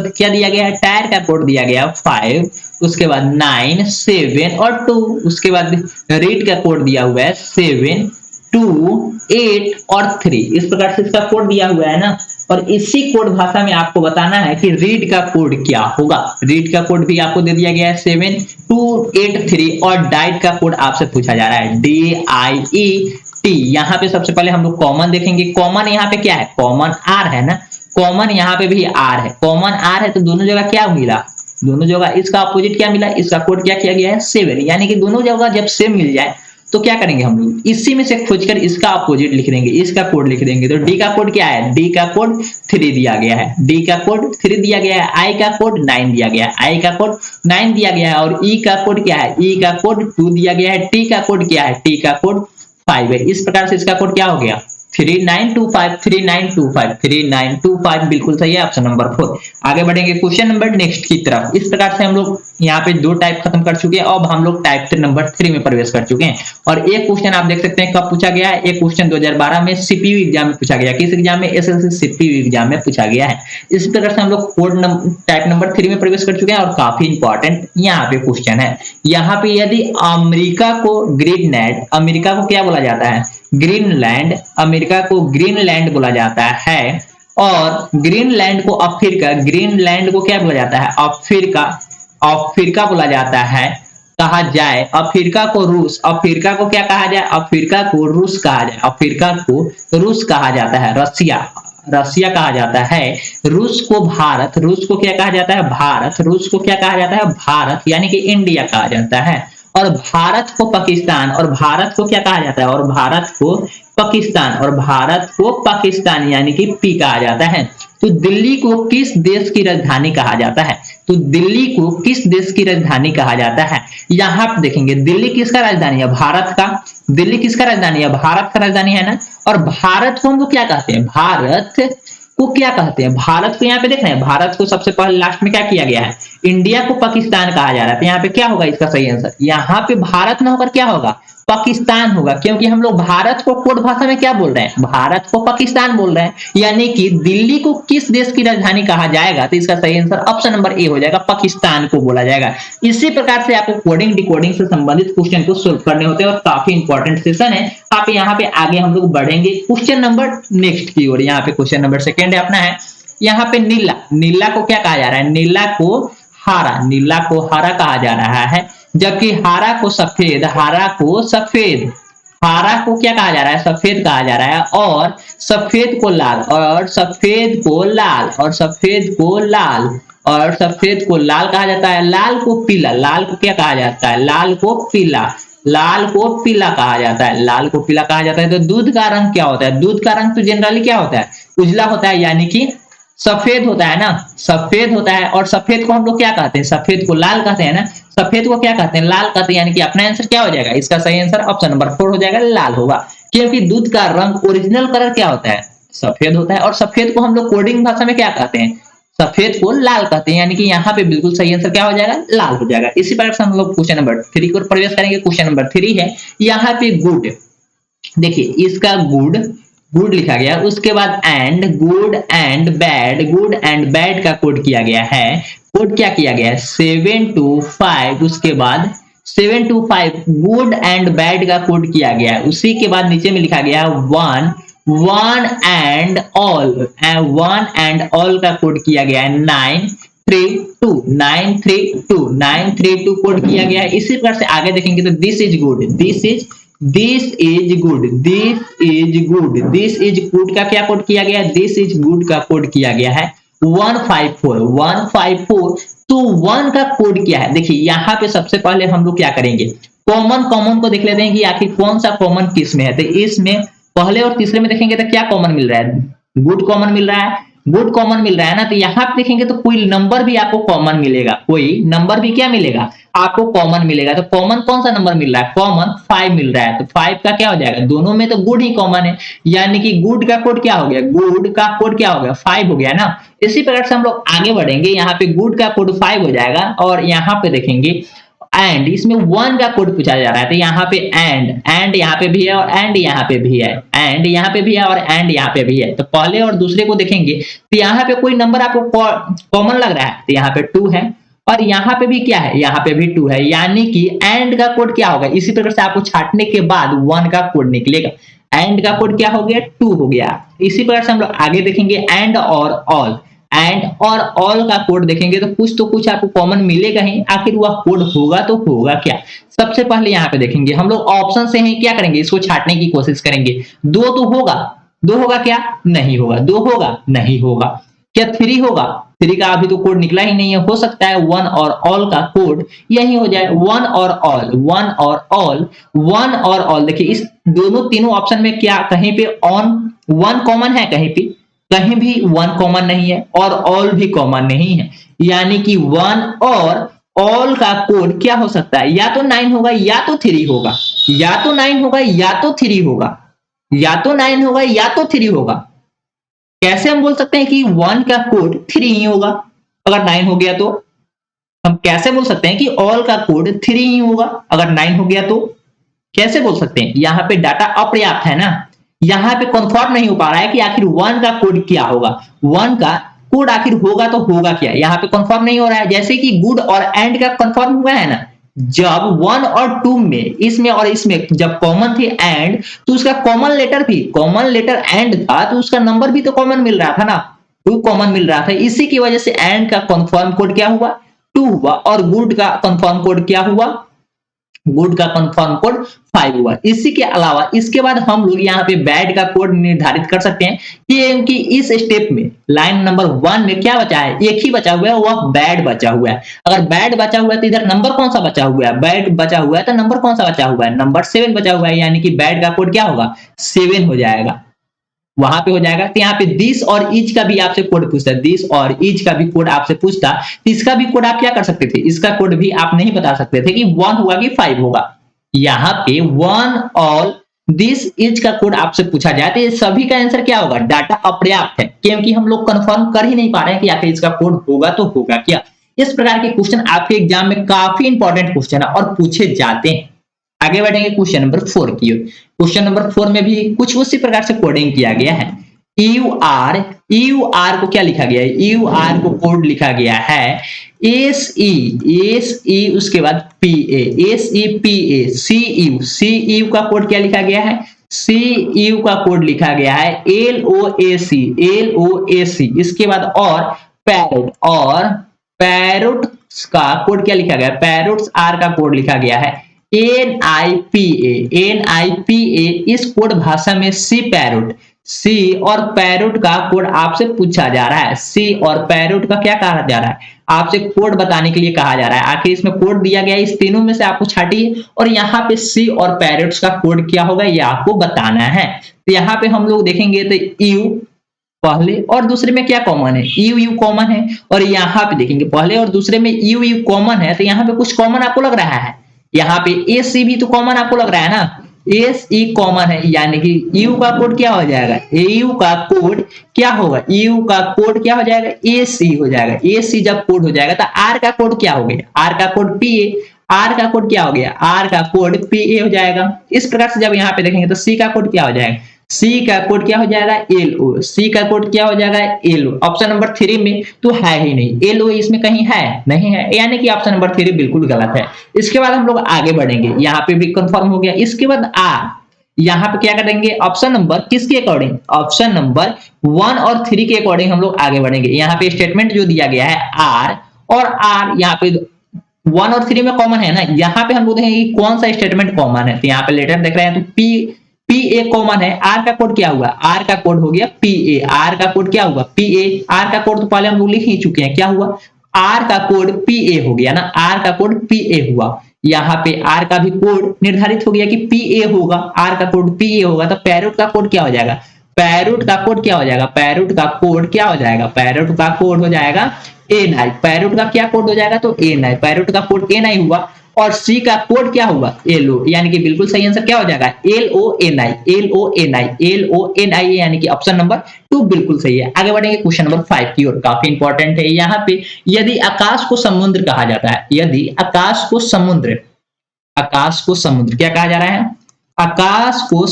क्या दिया गया है, टायर का कोड दिया गया 5, उसके बाद 9 7 और 2, उसके बाद रीड का कोड दिया हुआ है 7 2 8 और 3। इस प्रकार से इसका कोड दिया हुआ है ना, और इसी कोड भाषा में आपको बताना है कि रीड का कोड क्या होगा। रीड का कोड भी आपको दे दिया गया है 7 2 8 3, और डाइट का कोड आपसे पूछा जा रहा है DIET। यहाँ पे सबसे पहले हम लोग कॉमन देखेंगे। कॉमन यहाँ पे क्या है, कॉमन R है ना, कॉमन यहाँ पे भी R है, कॉमन R है तो दोनों जगह क्या मिला, दोनों जगह इसका अपोजिट क्या मिला, इसका कोड क्या किया गया है 7, यानी कि दोनों जगह जब सेम मिल जाए तो क्या करेंगे हम लोग, इसी में से खोजकर इसका अपोजिट लिख देंगे, इसका कोड लिख देंगे। तो डी का कोड क्या है, डी का कोड 3 दिया गया है, डी का कोड 3 दिया गया है, आई का कोड 9 दिया गया है, आई का कोड 9 दिया गया है, और ई का कोड क्या है, ई का कोड 2 दिया गया है, टी का कोड क्या है, टी का कोड 5 है। इस प्रकार से इसका कोड क्या हो गया, 3925 बिल्कुल सही है, ऑप्शन नंबर 4। आगे बढ़ेंगे क्वेश्चन नंबर नेक्स्ट की तरफ। इस प्रकार से हम लोग यहाँ पे 2 टाइप खत्म कर चुके हैं। अब हम लोग टाइप नंबर 3 में प्रवेश कर चुके हैं। और एक क्वेश्चन आप देख सकते हैं कब पूछा गया है। एक क्वेश्चन 2012 में सीपीयू एग्जाम में पूछा गया। किस एग्जाम में? एसएससी सीपीयू एग्जाम में पूछा गया है। इस प्रकार से हम लोग कोड टाइप नंबर 3 में प्रवेश कर चुके हैं और काफी इंपॉर्टेंट यहाँ पे क्वेश्चन है। यहाँ पे यदि अमेरिका को ग्रीनलैंड, अमेरिका को क्या बोला जाता है? ग्रीनलैंड, अमेरिका को ग्रीनलैंड बोला जाता है। और ग्रीनलैंड को अफ्रीका, ग्रीनलैंड को क्या बोला जाता है? अफ्रीका, अफ्रीका बोला जाता है। कहा जाए अफ्रीका को रूस, अफ्रीका को क्या कहा जाए? अफ्रीका को रूस कहा जाए, अफ्रीका को रूस कहा जाता है। रसिया, रसिया कहा जाता है। रूस को भारत, रूस को क्या कहा जाता है? भारत, रूस को क्या कहा जाता है? भारत, यानी कि इंडिया कहा जाता है। और भारत को पाकिस्तान, और भारत को क्या कहा जाता है? और भारत को पाकिस्तान, और भारत को पाकिस्तान यानी कि पी कहा जाता है। तो दिल्ली को किस देश की राजधानी कहा जाता है? तो दिल्ली को किस देश की राजधानी कहा जाता है? यहाँ पे देखेंगे दिल्ली किसका राजधानी है? भारत का। दिल्ली किसका राजधानी है? भारत का राजधानी है ना। और भारत को हम लोग क्या कहते हैं? भारत को क्या कहते हैं? भारत को यहाँ पे देख रहे हैं, भारत को सबसे पहले लास्ट में क्या किया गया है? इंडिया को पाकिस्तान कहा जा रहा है। तो यहाँ पे क्या होगा इसका सही आंसर? यहाँ पे भारत ना होकर क्या होगा? पाकिस्तान होगा, क्योंकि हम लोग भारत को कोड भाषा में क्या बोल रहे हैं? भारत को पाकिस्तान बोल रहे हैं। यानी कि दिल्ली को किस देश की राजधानी कहा जाएगा? तो इसका सही आंसर ऑप्शन नंबर ए हो जाएगा, पाकिस्तान को बोला जाएगा। इसी प्रकार से आपको कोडिंग डिकोडिंग से संबंधित क्वेश्चन को सोल्व करने होते हैं और काफी इंपॉर्टेंट सेशन है। आप यहाँ पे आगे हम लोग बढ़ेंगे क्वेश्चन नंबर नेक्स्ट की ओर। यहाँ पे क्वेश्चन नंबर सेकेंड है अपना है। यहाँ पे नीला, नीला को क्या कहा जा रहा है? नीला को हरा, नीला को हरा कहा जा रहा है। जबकि हरा को सफेद, हरा को सफेद, हरा को क्या कहा जा रहा है? सफेद कहा जा रहा है। और सफेद को लाल, और सफेद को लाल, और सफेद को लाल, और सफेद को लाल कहा जाता है। लाल को पीला, लाल को क्या कहा जाता है? लाल को पीला, लाल को पीला कहा जाता है, लाल को पीला कहा जाता है। तो दूध का रंग क्या होता है? दूध का रंग तो जनरली क्या होता है? उजला होता है, यानी कि सफेद होता है ना, सफेद होता है। और सफेद को हम लोग क्या कहते हैं? सफेद को लाल कहते हैं ना, सफेद को क्या कहते हैं? लाल कहते हैं। यानी कि अपना आंसर क्या हो जाएगा? इसका सही आंसर ऑप्शन नंबर 4 हो जाएगा, लाल होगा। क्योंकि दूध का रंग ओरिजिनल कलर क्या होता है? सफेद होता है। और सफेद को हम लोग कोडिंग भाषा में क्या कहते हैं? सफेद को लाल कहते हैं। यानी कि यहाँ पे बिल्कुल सही आंसर क्या हो जाएगा? लाल हो जाएगा। इसी प्रकार से हम लोग क्वेश्चन नंबर 3 को प्रवेश करेंगे। क्वेश्चन नंबर 3 है यहाँ पे गुड। देखिए इसका गुड, गुड लिखा गया, उसके बाद and, good and bad, good and bad का कोड किया गया है। कोड क्या किया गया है? 7 to 5, उसके बाद 7 to 5 गुड एंड बैड का कोड किया गया है। उसी के बाद नीचे में लिखा गया 1 एंड ऑल, 1 एंड ऑल का कोड किया गया है। 932, 932 कोड किया गया है। इसी प्रकार से आगे देखेंगे तो this is good, this is good, this is good का क्या कोड किया गया है? दिस इज गुड का कोड किया गया है 154। तो 1 का कोड क्या है? देखिए यहाँ पे सबसे पहले हम लोग क्या करेंगे? कॉमन को देख लेते हैं कि आखिर कौन सा कॉमन किस में है। तो इसमें पहले और तीसरे में देखेंगे तो क्या कॉमन मिल रहा है? गुड कॉमन मिल रहा है, गुड कॉमन मिल रहा है ना। तो यहाँ पे देखेंगे तो कोई नंबर भी आपको कॉमन मिलेगा, कोई नंबर भी क्या मिलेगा? आपको कॉमन मिलेगा। तो कॉमन कौन सा नंबर मिल रहा है? कॉमन 5 मिल रहा है। तो 5 का क्या हो जाएगा? दोनों में तो गुड ही कॉमन है, यानी कि गुड का कोड क्या हो गया? गुड का कोड क्या हो गया? 5 हो गया ना। इसी प्रकार से हम लोग आगे बढ़ेंगे। यहाँ पे गुड का कोड 5 हो जाएगा। और यहाँ पे देखेंगे एंड, इसमें 1 का कोड पूछा जा रहा है। तो यहाँ पे एंड यहाँ पे भी है, और एंड यहाँ पे भी है, एंड यहाँ पे भी है, और एंड यहाँ पे भी है। तो पहले और दूसरे को देखेंगे तो यहाँ पे कोई नंबर आपको कॉमन लग रहा है। तो यहाँ पे 2 है, और यहाँ पे भी क्या है? यहाँ पे भी 2 है। यानी कि एंड का कोड क्या होगा? इसी प्रकार से आपको छाटने के बाद 1 का कोड निकलेगा। एंड का कोड क्या हो गया? 2 हो गया। इसी प्रकार से हम लोग आगे देखेंगे एंड और ऑल, एंड और ऑल का कोड देखेंगे तो कुछ आपको कॉमन मिलेगा ही। आखिर वह कोड होगा तो होगा क्या? सबसे पहले यहाँ पे देखेंगे हम लोग ऑप्शन से ही क्या करेंगे? इसको छाटने की कोशिश करेंगे। 2 तो होगा, 2 होगा क्या? नहीं होगा। 2 होगा? नहीं होगा। क्या 3 होगा? 3 का अभी तो कोड निकला ही नहीं है। हो सकता है 1 और ऑल का कोड यही हो जाए, 1 और ऑल, 1 और ऑल, 1 और ऑल। देखिए इस दोनों तीनों ऑप्शन में क्या कहीं पे ऑन 1 कॉमन है? कहीं पे कहीं भी 1 कॉमन नहीं है, और ऑल भी कॉमन नहीं है। यानी कि 1 और ऑल का कोड क्या हो सकता है? या तो 9 होगा, या तो 3 होगा, या तो 9 होगा, या तो 3 होगा। या तो 9 होगा या तो 3 होगा। कैसे हम बोल सकते हैं कि 1 का कोड 3 ही होगा अगर 9 हो गया तो? हम कैसे बोल सकते हैं कि ऑल का कोड 3 ही होगा अगर 9 हो गया तो? कैसे बोल सकते हैं? यहाँ पे डाटा अपर्याप्त है ना, यहाँ पे कंफर्म नहीं हो पा रहा है कि आखिर 1 का कोड क्या होगा, 1 का कोड आखिर होगा तो होगा क्या, यहाँ पे कंफर्म नहीं हो रहा है। जैसे कि गुड और एंड का कंफर्म हुआ है ना, जब 1 और 2 में, इसमें और इसमें जब कॉमन थे एंड, तो उसका कॉमन लेटर भी, कॉमन लेटर एंड था तो उसका नंबर भी तो कॉमन मिल रहा था ना, 2 कॉमन मिल रहा था। इसी की वजह से एंड का कंफर्म कोड क्या हुआ, 2 हुआ, और गुड का कंफर्म कोड क्या हुआ, गुड का कंफर्म कोड 5 हुआ। इसी के अलावा इसके बाद हम लोग यहाँ पे बैड का कोड निर्धारित कर सकते हैं कि इस स्टेप में लाइन नंबर 1 में क्या बचा है, एक ही बचा हुआ है, वह बैड बचा हुआ है। अगर बैड बचा हुआ है तो इधर नंबर कौन सा बचा हुआ है, बैड बचा हुआ है तो नंबर कौन सा बचा हुआ है, नंबर 7 बचा हुआ है, यानी कि बैड का कोड क्या होगा, 7 हो जाएगा, वहां पे हो जाएगा। तो यहाँ पे दिस और इज का भी आपसे कोड पूछता है, दिस और इज का भी कोड आपसे पूछता, तो इसका भी कोड आप क्या कर सकते थे, इसका कोड भी आप नहीं बता सकते थे कि 1 होगा कि 5 होगा। यहाँ पे 1 और दिस इज का कोड आपसे पूछा जाए तो ये सभी का आंसर क्या होगा, डाटा अपर्याप्त है, क्योंकि हम लोग कंफर्म कर ही नहीं पा रहे हैं कि आखिर इसका कोड होगा तो होगा क्या। इस प्रकार के क्वेश्चन आपके एग्जाम में काफी इंपॉर्टेंट क्वेश्चन है और पूछे जाते हैं। आगे बढ़ेंगे क्वेश्चन नंबर 4 की ओर। क्वेश्चन नंबर 4 में भी कुछ उसी प्रकार से कोडिंग किया गया है। EUR को क्या लिखा गया है, EUR को कोड लिखा गया है SE उसके बाद PA, SEPA, CU का कोड क्या लिखा गया है, CU का कोड लिखा गया है LOAC, इसके बाद और पैरोट का कोड क्या लिखा गया है, पैरोट्स R का कोड लिखा गया है NIPA, इस कोड भाषा में सी पैरोट, सी और पैरोट का कोड आपसे पूछा जा रहा है, सी और पैरोट का क्या कहा जा रहा है, आपसे कोड बताने के लिए कहा जा रहा है। आखिर इसमें कोड दिया गया है, इस तीनों में से आपको छाटिए और यहाँ पे सी और पैरोट्स का कोड क्या होगा ये आपको बताना है। तो यहाँ पे हम लोग देखेंगे तो यू पहले और दूसरे में क्या कॉमन है, यू कॉमन है, और यहाँ पे देखेंगे पहले और दूसरे में यू कॉमन है, तो यहाँ पे कुछ कॉमन आपको लग रहा है, यहाँ पे ए सी भी तो कॉमन आपको लग रहा है ना, एस ई कॉमन है, यानी कि यू का कोड क्या हो जाएगा, ए यू का कोड क्या होगा, यू का कोड क्या हो जाएगा, ए सी हो जाएगा। ए सी जब कोड हो जाएगा तो आर का कोड क्या हो गया, आर का कोड पी ए, आर का कोड क्या हो गया, आर का कोड पी ए हो जाएगा। इस प्रकार से जब यहाँ पे देखेंगे तो सी का कोड क्या हो जाएगा, सी का कोड क्या हो जाएगा, एलओ, सी का कोड क्या हो जाएगा, एलओ। ऑप्शन नंबर 3 में तो है ही नहीं, एलओ इसमें कहीं है नहीं है, यानी कि ऑप्शन नंबर 3 बिल्कुल गलत है। इसके बाद हम लोग आगे बढ़ेंगे, यहाँ पे भी कंफर्म हो गया। इसके बाद आर, यहाँ पे क्या करेंगे, ऑप्शन नंबर किसके अकॉर्डिंग, ऑप्शन नंबर 1 और 3 के अकॉर्डिंग हम लोग आगे बढ़ेंगे। यहाँ पे स्टेटमेंट जो दिया गया है आर, और आर यहाँ पे 1 और 3 में कॉमन है ना, यहाँ पे हम लोग देखेंगे कौन सा स्टेटमेंट कॉमन है, तो यहाँ पे लेटर देख रहे हैं तो पी ए कॉमन है। आर का कोड क्या हुआ, आर का कोड हो गया पी ए, आर का कोड क्या हुआ पी ए, आर का कोड तो पहले हम लोग लिख ही चुके हैं, क्या हुआ आर का कोड पी ए हो गया ना, आर का कोड पी ए हुआ। यहाँ पे आर का भी कोड निर्धारित हो गया कि पी ए होगा, आर का कोड पी ए होगा, तो पैरोट का कोड क्या हो जाएगा, पैरोट का कोड क्या हो जाएगा, पैरोट का कोड क्या हो जाएगा, पैरोट का कोड हो जाएगा ए9, पैरोट का क्या कोड हो जाएगा तो ए9, पैरोट का कोड ए9 हुआ, और सी का कोड क्या हुआ एलओ, यानी कि बिल्कुल सही आंसर क्या हो जाएगा एलओएनआई, यानी कि ऑप्शन नंबर 2 बिल्कुल सही है। आगे बढ़ेंगे क्वेश्चन नंबर 5 की ओर, काफी इंपॉर्टेंट है। यहाँ पे यदि आकाश को समुद्र कहा जाता है, यदि आकाश को समुद्र क्या कहा जा रहा है, आकाश को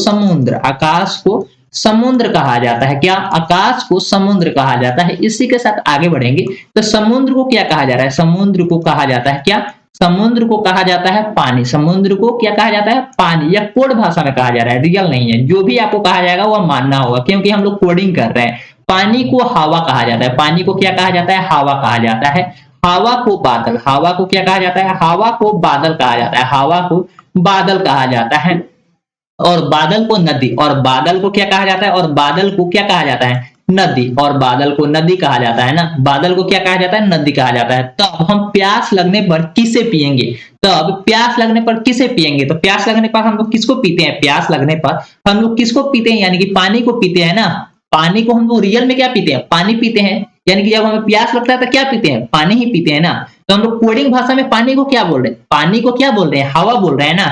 समुद्र कहा जाता है, क्या आकाश को समुद्र कहा जाता है। इसी के साथ आगे बढ़ेंगे तो समुद्र को क्या कहा जा रहा है, समुद्र को कहा जाता है क्या, समुद्र को कहा जाता है पानी, समुद्र को क्या कहा जाता है पानी, या कोड भाषा में कहा जा रहा है, रियल नहीं है, जो भी आपको कहा जाएगा वह मानना होगा, क्योंकि हम लोग कोडिंग कर रहे हैं। पानी को हवा कहा जाता है, पानी को क्या कहा जाता है, हवा कहा जाता है। हवा को बादल, हवा को क्या कहा जाता है, हवा को बादल कहा जाता है, हवा को बादल कहा जाता है। और बादल को नदी, और बादल को क्या कहा जाता है, और बादल को क्या कहा जाता है नदी, और बादल को नदी कहा जाता है ना, बादल को क्या कहा जाता है नदी कहा जाता है। तब हम प्यास लगने पर किसे पिएंगे, तब प्यास लगने पर किसे पिएंगे, तो प्यास लगने पर हम लोग किसको पीते हैं, प्यास लगने पर हम लोग किसको पीते हैं, यानी कि पानी को पीते हैं ना। पानी को हम लोग रियल में क्या पीते हैं, पानी पीते हैं, यानी कि जब हमें प्यास लगता है तो क्या पीते हैं, पानी ही पीते हैं ना। तो हम लोग कोडिंग भाषा में पानी को क्या बोल रहे हैं, पानी को क्या बोल रहे हैं, हवा बोल रहे हैं ना।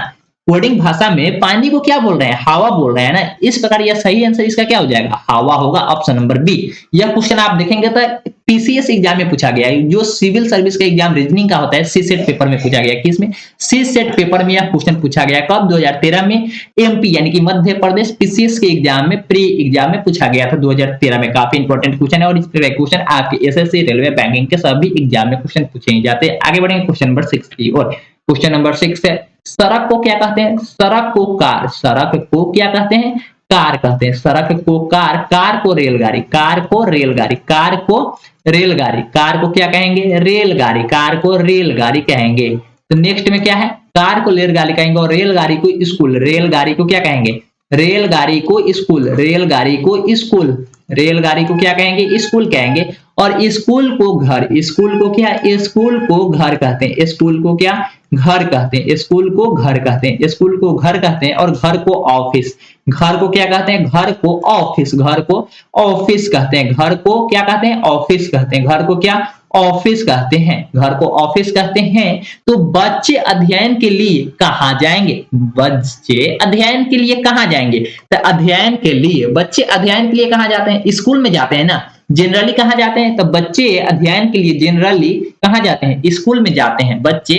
कोडिंग भाषा में पानी को क्या बोल रहे हैं, हवा बोल रहे हैं ना। इस प्रकार यह सही आंसर इसका क्या हो जाएगा, हवा होगा, ऑप्शन नंबर बी। यह क्वेश्चन आप देखेंगे तो पीसीएस एग्जाम में पूछा गया है, जो सिविल सर्विस का एग्जाम रीजनिंग का होता है, सी सेट पेपर में पूछा गया है। किसमें, सी सेट पेपर में यह क्वेश्चन पूछा गया कब, 2013 में। एमपी यानी कि मध्य प्रदेश पीसीएस के एग्जाम में, प्री एग्जाम में पूछा गया था 2013 में। काफी इंपॉर्टेंट क्वेश्चन है और इस तरह क्वेश्चन आपके एसएससी, रेलवे, बैंकिंग के सभी एग्जाम में क्वेश्चन पूछे जाते हैं। आगे बढ़ेंगे क्वेश्चन नंबर 6 की ओर। क्वेश्चन नंबर 6 है, सड़क को क्या कहते हैं, सड़क को कार, सड़क को क्या कहते हैं, कार कहते हैं। सड़क को कार, कार को रेलगाड़ी, कार को रेलगाड़ी, कार को रेलगाड़ी, कार को क्या कहेंगे, रेलगाड़ी, कार को रेलगाड़ी कहेंगे। तो नेक्स्ट में क्या है, कार को रेलगाड़ी कहेंगे और रेलगाड़ी को स्कूल, रेलगाड़ी को क्या कहेंगे, रेलगाड़ी को स्कूल, रेलगाड़ी को स्कूल, रेलगाड़ी को क्या कहेंगे, स्कूल कहेंगे। और स्कूल को घर, स्कूल को क्या, स्कूल को घर कहते हैं, स्कूल को क्या, घर कहते हैं, स्कूल को घर कहते हैं, स्कूल को घर कहते हैं। और घर को ऑफिस, घर को क्या कहते हैं, घर को ऑफिस, घर को ऑफिस कहते हैं, घर को क्या कहते हैं, ऑफिस कहते हैं, घर को क्या, ऑफिस कहते हैं, घर को ऑफिस कहते हैं। तो बच्चे अध्ययन के लिए कहाँ जाएंगे, बच्चे अध्ययन के लिए कहाँ जाएंगे, तो अध्ययन के लिए, बच्चे अध्ययन के लिए कहाँ जाते हैं, स्कूल में जाते हैं ना। जनरली कहाँ जाते हैं, तो बच्चे अध्ययन के लिए जनरली कहाँ जाते हैं, स्कूल में जाते हैं। बच्चे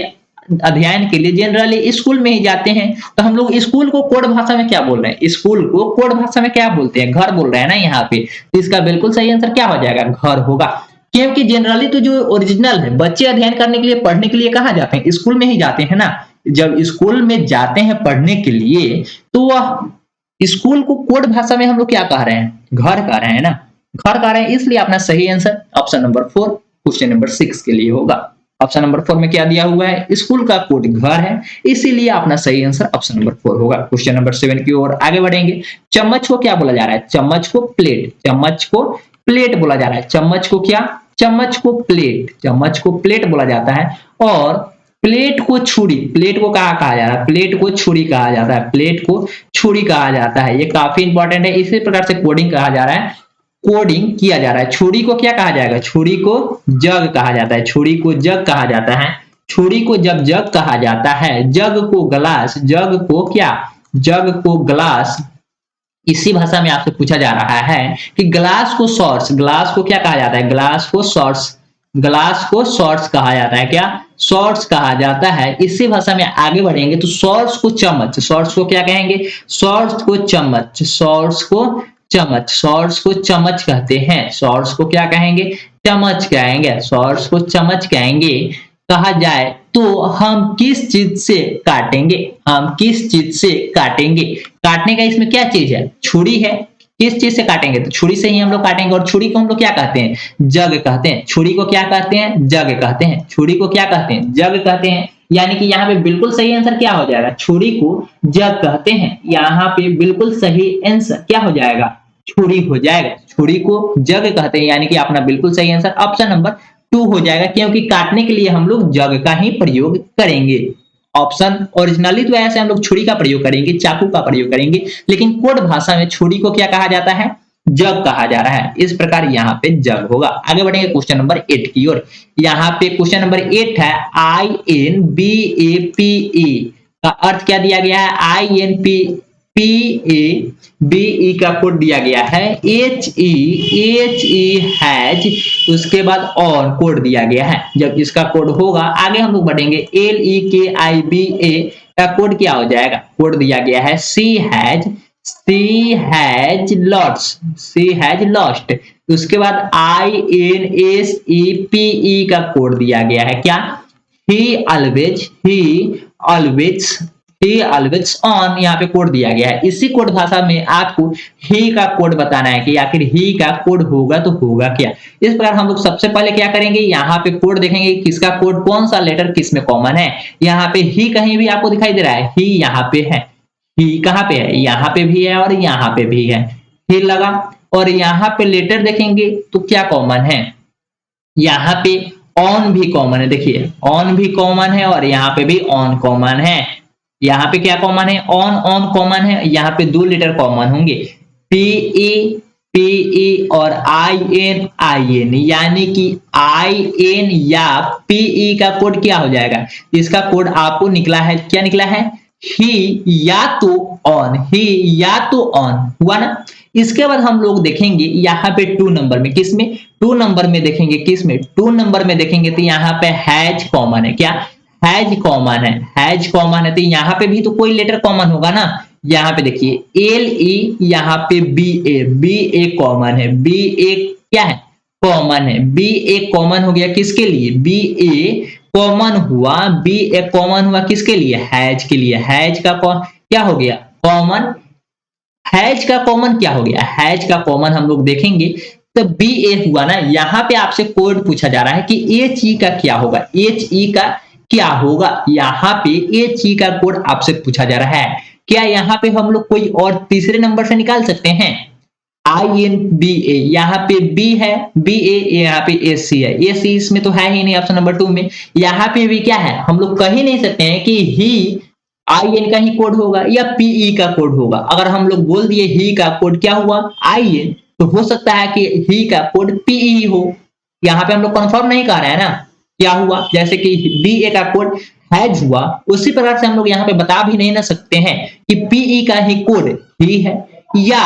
अध्ययन के लिए जनरली स्कूल में ही जाते हैं। तो हम लोग स्कूल को कोड भाषा में क्या बोल रहे हैं, स्कूल को कोड भाषा में क्या बोलते हैं, घर बोल रहे हैं ना यहाँ पे। तो इसका बिल्कुल सही आंसर क्या हो जाएगा, घर होगा। क्योंकि जनरली तो जो ओरिजिनल है, बच्चे अध्ययन करने के लिए, पढ़ने के लिए कहाँ जाते हैं, स्कूल में ही जाते हैं ना। जब स्कूल में जाते हैं पढ़ने के लिए, तो वह स्कूल को कोड भाषा में हम लोग क्या कह रहे हैं, घर कह रहे हैं ना, घर कह रहे हैं। इसलिए अपना सही answer option number 4 question number 6 के लिए होगा। ऑप्शन नंबर 4 में क्या दिया हुआ है, स्कूल का कोड घर है, इसीलिए अपना सही आंसर ऑप्शन नंबर 4 होगा। क्वेश्चन नंबर 7 की ओर आगे बढ़ेंगे। चम्मच को क्या बोला जा रहा है, चम्मच को प्लेट, चम्मच को प्लेट बोला जा रहा है। चम्मच को क्या, चम्मच को प्लेट, चम्मच को प्लेट बोला जाता है। और प्लेट को छुरी, प्लेट को कहा जा रहा है, प्लेट को छुरी कहा जाता है, प्लेट को छुरी कहा जाता है। ये काफी इंपॉर्टेंट है। इसी प्रकार से कोडिंग कहा जा रहा है, कोडिंग किया जा रहा है। छुरी को क्या कहा जाएगा, छुरी को जग कहा जाता है, छुरी को जग कहा जाता है। छुरी को जब जग कहा जाता है, जग को ग्लास, जग को क्या, जग को ग्लास। इसी भाषा में आपसे पूछा जा रहा है कि ग्लास को शॉर्ट्स, ग्लास को क्या कहा जाता है, ग्लास को शॉर्ट्स, ग्लास को शॉर्ट्स कहा जाता है, क्या, शॉर्ट्स कहा जाता है। इसी भाषा में आगे बढ़ेंगे तो शॉर्ट्स को चम्मच, शॉर्ट्स को क्या कहेंगे, शॉर्ट्स को चम्मच, शॉर्ट्स को चम्मच, शॉर्ट्स को चम्मच कहते हैं। शॉर्ट्स को क्या कहेंगे, चम्मच कहेंगे, शॉर्ट्स को चम्मच कहेंगे। कहा जाए तो हम किस चीज से काटेंगे, हम किस चीज से काटेंगे, काटने का इसमें क्या चीज है, छुरी है। किस चीज से काटेंगे, तो छुरी से ही हम लोग काटेंगे। और छुरी को हम लोग क्या कहते हैं, जग कहते हैं। छुरी को क्या कहते हैं, जग कहते हैं। छुरी को क्या कहते हैं, जग कहते हैं। यानी कि यहाँ पे बिल्कुल सही आंसर क्या हो जाएगा, छुरी को जग कहते हैं। यहाँ पे बिल्कुल सही आंसर क्या हो जाएगा, छुरी हो जाएगा। छुरी को जग कहते हैं, यानी कि अपना बिल्कुल सही आंसर ऑप्शन नंबर 2 हो जाएगा। क्योंकि काटने के लिए हम लोग जग का ही प्रयोग करेंगे। ऑप्शन ओरिजिनली तो ऐसे हम लोग छुरी का प्रयोग करेंगे, चाकू का प्रयोग करेंगे, लेकिन कोड भाषा में छुरी को क्या कहा जाता है, जग कहा जा रहा है। इस प्रकार यहाँ पे जग होगा। आगे बढ़ेंगे क्वेश्चन नंबर 8 की ओर। यहाँ पे क्वेश्चन नंबर 8 है, INBAPE का अर्थ क्या दिया गया है, INPABE का कोड दिया गया है। HE हैज, उसके बाद और कोड दिया गया है। जब इसका कोड होगा, आगे हम लोग बढ़ेंगे, LEKIBA का कोड क्या हो जाएगा, कोड दिया गया है C has lots, C has lost. उसके बाद INSEPE का कोड दिया गया है, क्या, he always on, यहाँ पे कोड दिया गया है। इसी कोड भाषा में आपको he का कोड बताना है कि आखिर he का कोड होगा तो होगा क्या। इस प्रकार हम लोग सबसे पहले क्या करेंगे, यहाँ पे कोड देखेंगे किसका कोड, कौन सा लेटर किस में कॉमन है। यहाँ पे he कहीं भी आपको दिखाई दे रहा है, he यहाँ पे है, he कहाँ पे है, यहाँ पे भी है और यहाँ पे भी है, he लगा। और यहाँ पे लेटर देखेंगे तो क्या कॉमन है, यहाँ पे ऑन भी कॉमन है। देखिए ऑन भी कॉमन है और यहाँ पे भी ऑन कॉमन है। यहाँ पे क्या कॉमन है, ऑन कॉमन है। यहाँ पे 2 लेटर कॉमन होंगे, PE और IN, यानी कि IN या PE का कोड क्या हो जाएगा, इसका कोड आपको निकला है, क्या निकला है, ही या तो ऑन, ही या तो ऑन हुआ ना। इसके बाद हम लोग देखेंगे यहाँ पे 2 नंबर में, किसमें 2 नंबर में देखेंगे, किसमें 2 नंबर में देखेंगे तो यहाँ पे हैज कॉमन है, क्या हैज कॉमन है, हैज कॉमन है तो यहाँ पे भी तो कोई लेटर कॉमन होगा ना। यहाँ पे देखिए एल ई, यहाँ पे बी ए, बी ए कॉमन है, बी ए क्या है कॉमन है, बी ए कॉमन हो गया किसके लिए, बी ए कॉमन हुआ, बी ए कॉमन हुआ किसके लिए, हैज के लिए, हैज का क्या हो गया कॉमन, हैज का कॉमन क्या हो गया, हैज का कॉमन हम लोग देखेंगे तो बी ए हुआ ना। यहाँ पे आपसे कोड पूछा जा रहा है कि एच ई का क्या होगा, एच ई का क्या होगा, यहाँ पे एच ई का कोड आपसे पूछा जा रहा है। क्या यहाँ पे हम लोग कोई और तीसरे नंबर से निकाल सकते हैं, आई एन बी ए, यहाँ पे बी है, बी ए, यहाँ पे एस सी है, एस सी इसमें तो है ही नहीं ऑप्शन नंबर 2 में। यहाँ पे भी क्या है, हम लोग कह ही नहीं सकते हैं कि ही आई एन का ही कोड होगा या पीई का कोड होगा। अगर हम लोग बोल दिए ही का कोड क्या हुआ आई एन, तो हो सकता है कि ही का कोड पीई हो। यहाँ पे हम लोग कंफर्म नहीं कर रहे हैं ना क्या हुआ, जैसे कि बी ए का कोड हैज हुआ, उसी प्रकार से हम लोग यहाँ पे बता भी नहीं ना सकते हैं कि पीई का ही कोड ही है या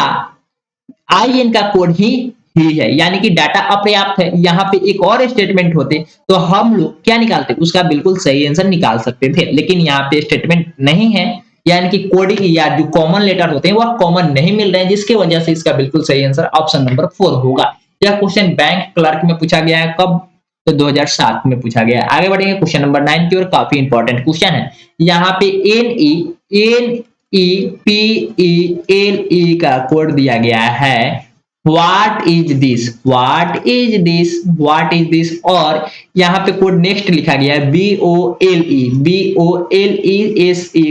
आई एन का कोड ही है, यानी कि डाटा अपर्याप्त है। यहाँ पे एक और स्टेटमेंट होते तो हम लोग क्या निकालते, उसका बिल्कुल सही आंसर निकाल सकते थे, लेकिन यहाँ पे स्टेटमेंट नहीं है, यानी कि कोडिंग या जो कॉमन लेटर होते हैं वह कॉमन नहीं मिल रहे हैं, जिसकी वजह से इसका बिल्कुल सही आंसर ऑप्शन नंबर 4 होगा। यह क्वेश्चन बैंक क्लर्क में पूछा गया है, कब तो 2007 में पूछा गया है। आगे बढ़ेंगे क्वेश्चन नंबर 9 की ओर, काफी इंपॉर्टेंट क्वेश्चन है। यहाँ पे N E P E L E का कोड दिया गया है, What is this? What is this? What is this? और यहाँ पे कोड नेक्स्ट लिखा गया है BOLE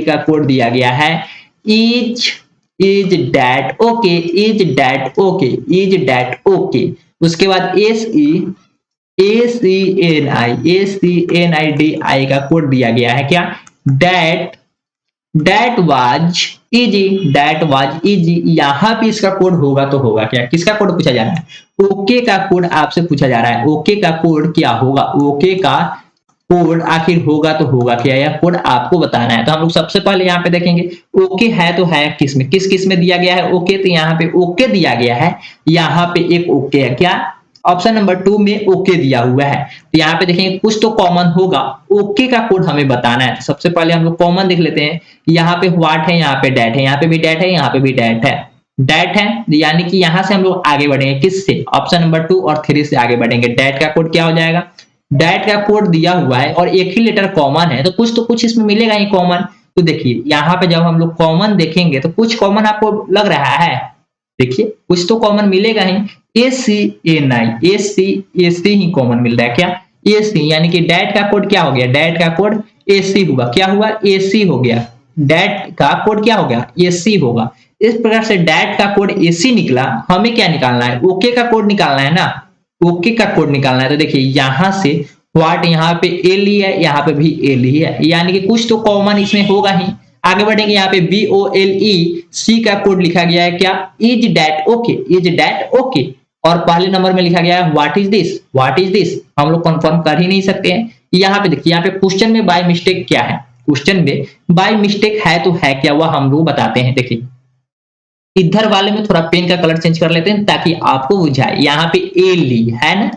का कोड दिया गया है, is that okay, is that okay, is that okay। उसके बाद ACNI का कोड दिया गया है, क्या that was easy। यहाँ पे इसका कोड होगा तो होगा क्या, किसका कोड पूछा जा रहा है, ओके का कोड आपसे पूछा जा रहा है। ओके का कोड क्या होगा, ओके का कोड आखिर होगा तो होगा क्या, यह कोड आपको बताना है। तो हम लोग सबसे पहले यहाँ पे देखेंगे ओके है तो है किसमें, किस में दिया गया है ओके, तो यहाँ पे ओके दिया गया है, यहाँ पे एक ओके है, क्या ऑप्शन नंबर 2 में ओके दिया हुआ है। तो यहाँ पे देखेंगे कुछ तो कॉमन होगा, ओके का कोड हमें बताना है। तो सबसे पहले हम लोग कॉमन देख लेते हैं, यहाँ पे व्हाट है, यहाँ पे डैट है, यहाँ पे भी डैट है, यहाँ पे भी डैट है, डैट है, यानी कि यहाँ से हम लोग आगे बढ़ेंगे किससे, ऑप्शन नंबर 2 और 3 से आगे बढ़ेंगे। डैट का कोड क्या हो जाएगा, डैट का कोड दिया हुआ है और एक ही लेटर कॉमन है, तो कुछ इसमें मिलेगा ही कॉमन। तो देखिए यहाँ पे जब हम लोग कॉमन देखेंगे तो कुछ कॉमन आपको लग रहा है, देखिए कुछ तो कॉमन मिलेगा ही, ACNI ही कॉमन मिल रहा है, क्या AC, यानी कि डैट का कोड क्या हो गया, डैट का कोड AC हुआ, क्या हुआ AC हो गया, डैट का कोड क्या हो गया AC होगा। इस प्रकार से डैट का कोड AC निकला, हमें क्या निकालना है, ओके का कोड निकालना है ना, ओके का कोड निकालना है। तो देखिए यहाँ से व्हाट, यहाँ पे एल है, यहाँ पे भी एल ही है, यानी कि कुछ तो कॉमन इसमें होगा ही। आगे बढ़ेंगे, यहाँ पे BOLEC का कोड लिखा गया है, क्या is that okay, is that okay, और पहले नंबर में लिखा गया है व्हाट इज दिस, हम लोग कंफर्म कर ही नहीं सकते हैं। यहाँ पे देखिए, यहाँ पे क्वेश्चन में बाय मिस्टेक क्या है, क्वेश्चन में बाय मिस्टेक है तो है क्या, वह हम लोग बताते हैं। देखिए इधर वाले में थोड़ा पेन का कलर चेंज कर लेते हैं ताकि आपको बुझाए। यहाँ पे एली है ना,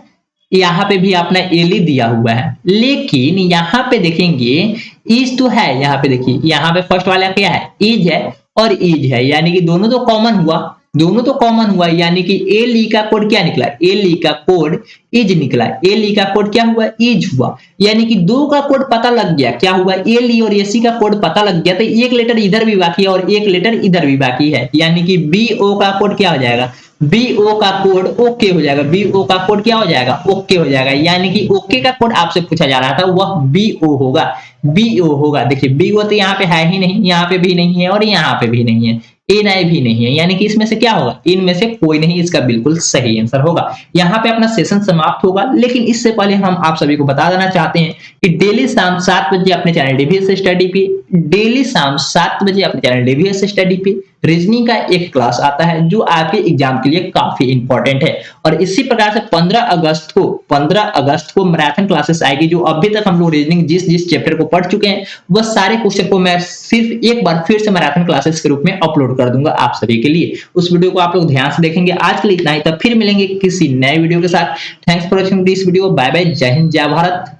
यहाँ पे भी अपना एली दिया हुआ है, लेकिन यहाँ पे देखेंगे इज तो है, यहाँ पे देखिए यहाँ पे फर्स्ट वाला क्या है इज है और इज है, यानी कि दोनों तो कॉमन हुआ, दोनों तो कॉमन हुआ, यानी कि एल का कोड क्या निकला, एल का कोड इज निकला, एल का कोड क्या हुआ इज हुआ, यानी कि दो का कोड पता लग गया, क्या हुआ एल और एसी का कोड पता लग गया। तो एक लेटर इधर भी बाकी है और एक लेटर इधर भी बाकी है, यानी कि BO का कोड क्या हो जाएगा, BO का कोड ओके हो जाएगा, BO का कोड क्या हो जाएगा ओके हो जाएगा, यानी कि ओके का कोड आपसे पूछा जा रहा था वह BO होगा, BO होगा। देखिए BO तो यहाँ पे है ही नहीं, यहाँ पे भी नहीं है और यहाँ पे भी नहीं है, NI भी नहीं है, यानी कि इसमें से क्या होगा, इनमें से कोई नहीं, इसका बिल्कुल सही आंसर होगा। यहाँ पे अपना सेशन समाप्त होगा, लेकिन इससे पहले हम आप सभी को बता देना चाहते हैं कि डेली शाम 7 बजे अपने चैनल DVS स्टडी पे, डेली शाम 7 बजे अपने चैनल DVS स्टडी पे रीजनिंग का एक क्लास आता है जो आपके एग्जाम के लिए काफी इंपॉर्टेंट है। और इसी प्रकार से 15 अगस्त को मैराथन क्लासेस आएगी, जो अभी तक हम लोग रीजनिंग जिस जिस चैप्टर को पढ़ चुके हैं वह सारे क्वेश्चन को मैं सिर्फ एक बार फिर से मैराथन क्लासेस के रूप में अपलोड कर दूंगा आप सभी के लिए। उस वीडियो को आप लोग ध्यान से देखेंगे। आज के लिए इतना ही, तब फिर मिलेंगे किसी नए वीडियो के साथ। Thanks for watching this video. Bye bye. जय हिंद, जय भारत।